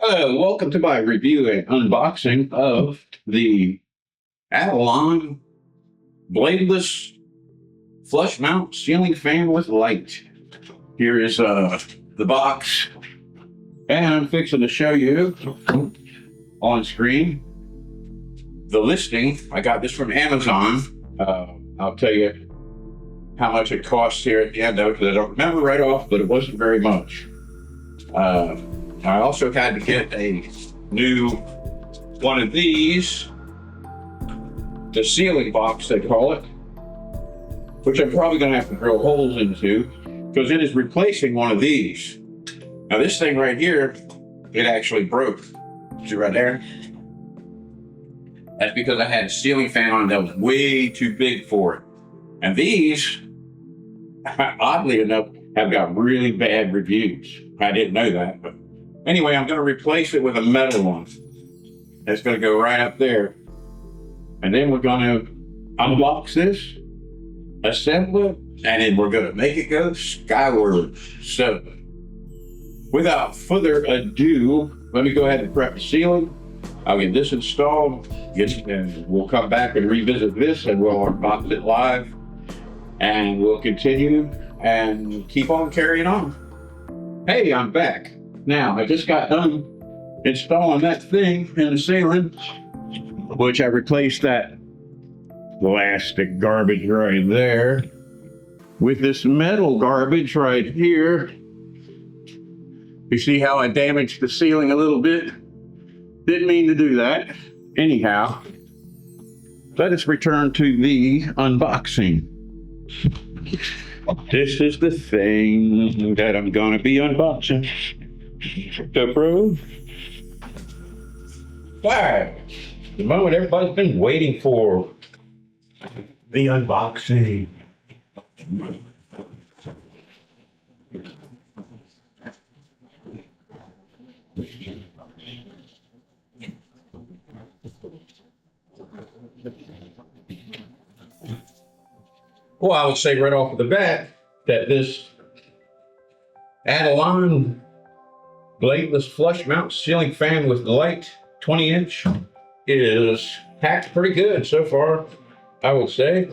Welcome to my review and unboxing of the addlon bladeless flush mount ceiling fan with light. Here is the box, and I'm fixing to show you on screen the listing. I got this from Amazon. I'll tell you how much it costs here at the end of it, because I don't remember right off, but it wasn't very much. I also had to get a new one of these, the ceiling box they call it, which I'm probably going to have to drill holes into because it is replacing one of these. Now this thing right here, it actually broke. See right there? That's because I had a ceiling fan on that was way too big for it. And these, oddly enough, have got really bad reviews. I didn't know that, but anyway, I'm going to replace it with a metal one. That's going to go right up there. And then we're going to unbox this, assemble it, and then we're going to make it go skyward. So, without further ado, let me go ahead and prep the ceiling. I'll get this installed, and we'll come back and revisit this, and we'll unbox it live. And we'll continue and keep on carrying on. Hey, I'm back. Now, I just got done installing that thing in the ceiling, which I replaced that plastic garbage right there with this metal garbage right here. You see how I damaged the ceiling a little bit? Didn't mean to do that. Anyhow, let us return to the unboxing. This is the thing that I'm gonna be unboxing. To prove. Wow. The moment everybody's been waiting for. The unboxing. Well, I would say right off of the bat that this addlon bladeless flush mount ceiling fan with light 20-inch is packed pretty good so far, I would say.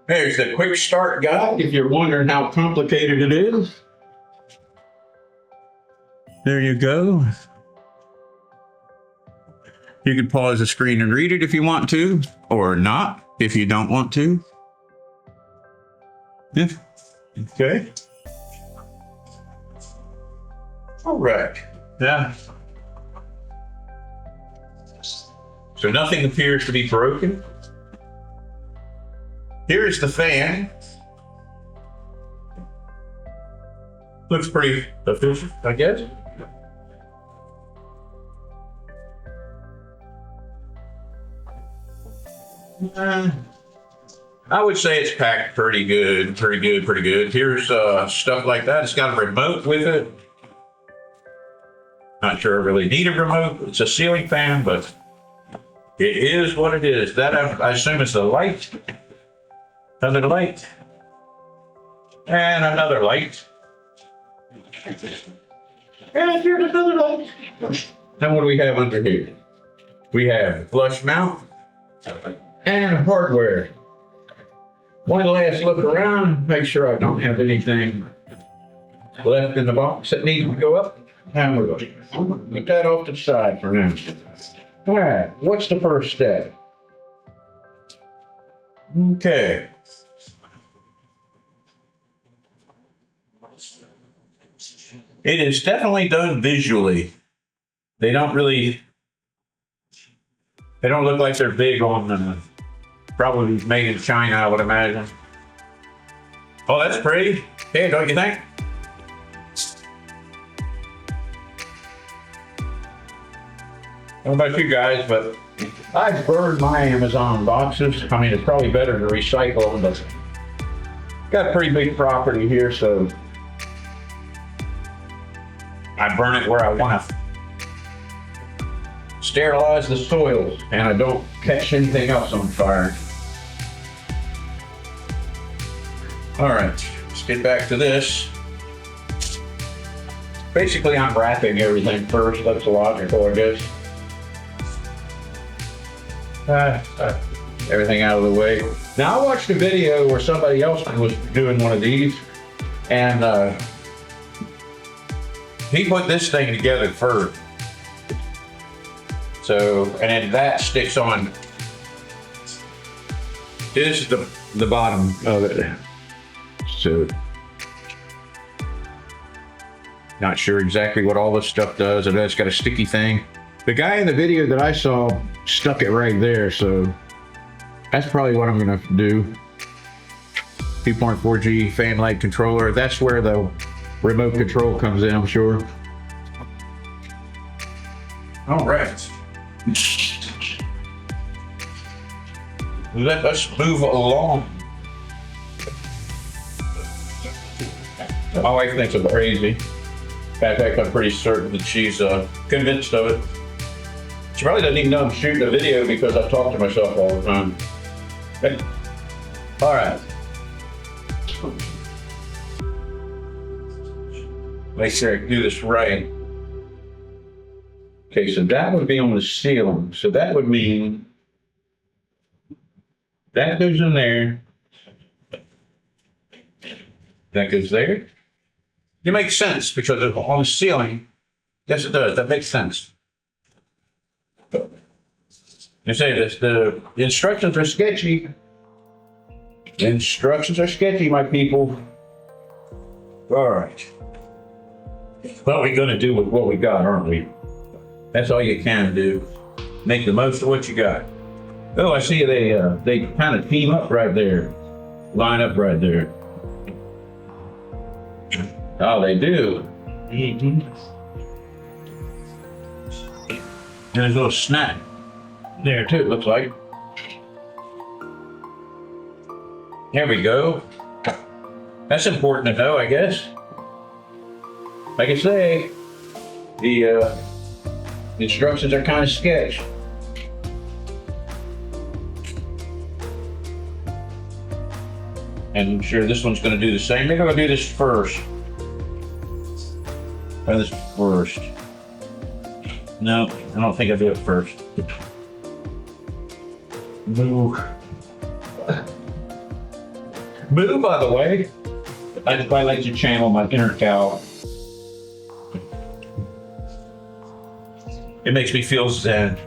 There's the quick start guide if you're wondering how complicated it is. There you go. You can pause the screen and read it if you want to, or not if you don't want to. Yeah. Okay. All right. Yeah. So nothing appears to be broken. Here's the fan. Looks pretty efficient, I guess. I would say it's packed pretty good. Here's stuff like that. It's got a remote with it. Not sure I really need a remote. It's a ceiling fan, but it is what it is. That I assume is the light. Another light. And another light. And here's another light. Now what do we have under here? We have flush mount and hardware. One last look around, make sure I don't have anything left in the box that needs to go up. And we're going to put that off to the side for now. All right, what's the first step? Okay. It is definitely done visually. They don't look like they're big on them. Probably made in China, I would imagine. Oh, that's pretty. Hey, don't you think? I don't know about you guys, but I burned my Amazon boxes. I mean, it's probably better to recycle them, but got a pretty big property here, so I burn it where I want to. sterilize the soils and I don't catch anything else on fire. All right, let's get back to this. Basically, I'm wrapping everything first. That's logical, I guess. Everything out of the way. Now, I watched a video where somebody else was doing one of these, and he put this thing together first. So, and then that sticks on. This is the bottom of it. So, not sure exactly what all this stuff does. I know it's got a sticky thing. The guy in the video that I saw stuck it right there, so that's probably what I'm gonna do. 2.4G fan light controller. That's where the remote control comes in, I'm sure. All right. Let us move along. My wife thinks I'm crazy. In fact, I'm pretty certain that she's convinced of it. She probably doesn't even know I'm shooting a video because I talk to myself all the time. Okay. All right. Make sure I do this right. Okay, so that would be on the ceiling. So that would mean that goes in there. That goes there. It makes sense because on the ceiling, yes it does, that makes sense. You say this, the instructions are sketchy. The instructions are sketchy, my people. All right. What we're gonna do with what we got, aren't we? That's all you can do. Make the most of what you got. Oh, I see they kind of team up right there. Line up right there. Oh, they do. Mm-hmm. And there's a little snap there too, it looks like. There we go. That's important to know, I guess. Like I say, the instructions are kind of sketch. And I'm sure this one's going to do the same. Maybe I'll do this first. Try this first. No, I don't think I'll do it first. Move. Move, by the way. I just like to channel my inner cow. It makes me feel zen.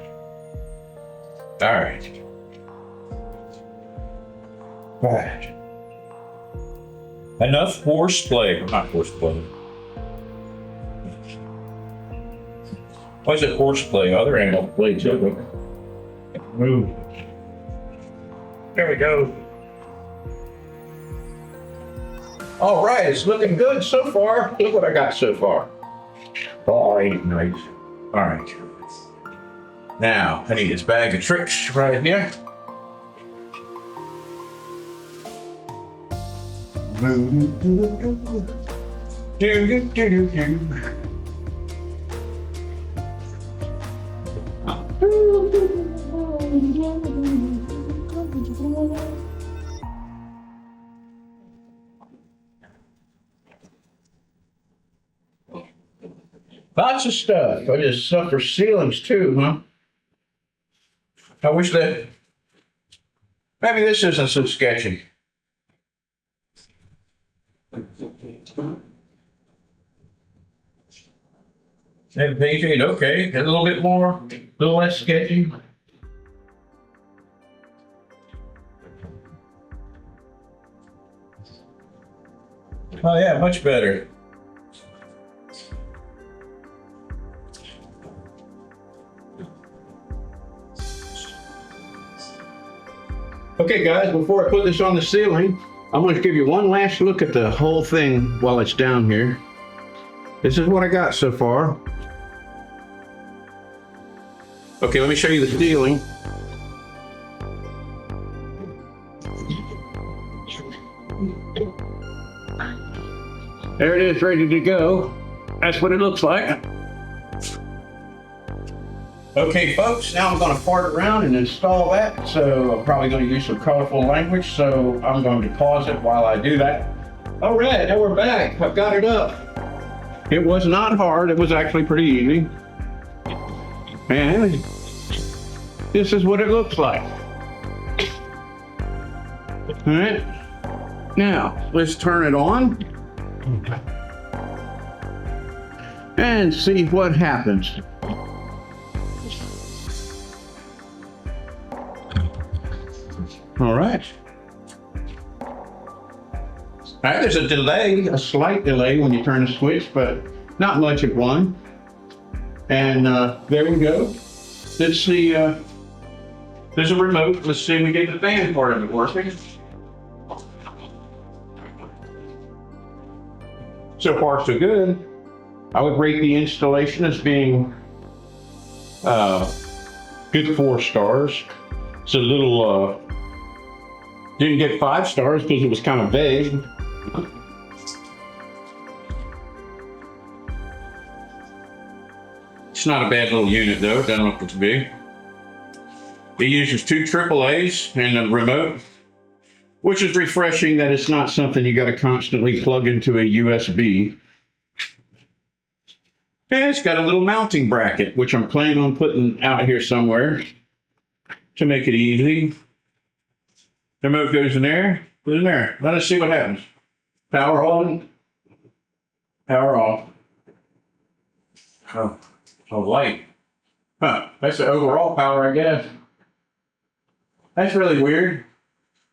All right. All right. Enough horseplay. Not horseplay. Why is it horseplay? Other animals play too. Move. There we go. All right, it's looking good so far. Look what I got so far. Oh, ain't nice. All right. Now, I need this bag of tricks right here. Lots of stuff. I just stuff for ceilings too, huh? I wish that maybe this isn't so sketchy. And painting, okay, a little bit more, a little less sketchy. Oh yeah, much better. Okay guys, before I put this on the ceiling, I'm going to give you one last look at the whole thing while it's down here. This is what I got so far. Okay, let me show you the ceiling. There it is, ready to go. That's what it looks like. Okay, folks, now I'm going to fart around and install that. So I'm probably going to use some colorful language. So I'm going to pause it while I do that. All right, now we're back. I've got it up. It was not hard. It was actually pretty easy. And this is what it looks like. All right. Now, let's turn it on and see what happens. All right. All right, there's a delay, a slight delay when you turn the switch, but not much of one. And there we go. Let's see, there's a remote. Let's see if we get the fan part of it working. So far, so good. I would rate the installation as being good 4 stars. It's a little, didn't get 5 stars because it was kind of vague. It's not a bad little unit though, it doesn't look what it's big. It uses 2 AAAs and a remote, which is refreshing that it's not something you got to constantly plug into a USB. And it's got a little mounting bracket, which I'm planning on putting out here somewhere to make it easy. The remote goes in there, goes in there. Let us see what happens. Power on, power off. Oh, light. Huh, that's the overall power, I guess. That's really weird.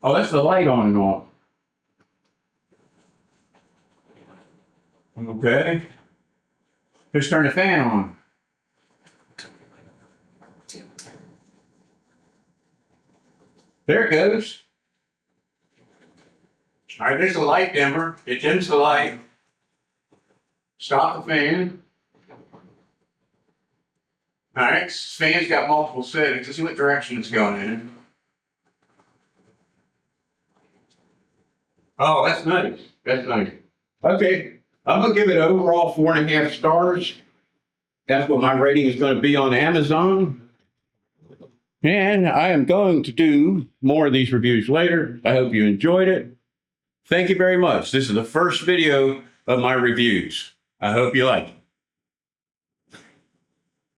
Oh, that's the light on and off. Okay. Just turn the fan on. There it goes. All right, there's a light dimmer. It dims the light. Stop the fan. All right, this fan's got multiple settings. Let's see what direction it's going in. Oh, that's nice. That's nice. Okay, I'm gonna give it overall 4.5 stars. That's what my rating is going to be on Amazon. And I am going to do more of these reviews later. I hope you enjoyed it. Thank you very much. This is the first video of my reviews. I hope you like it.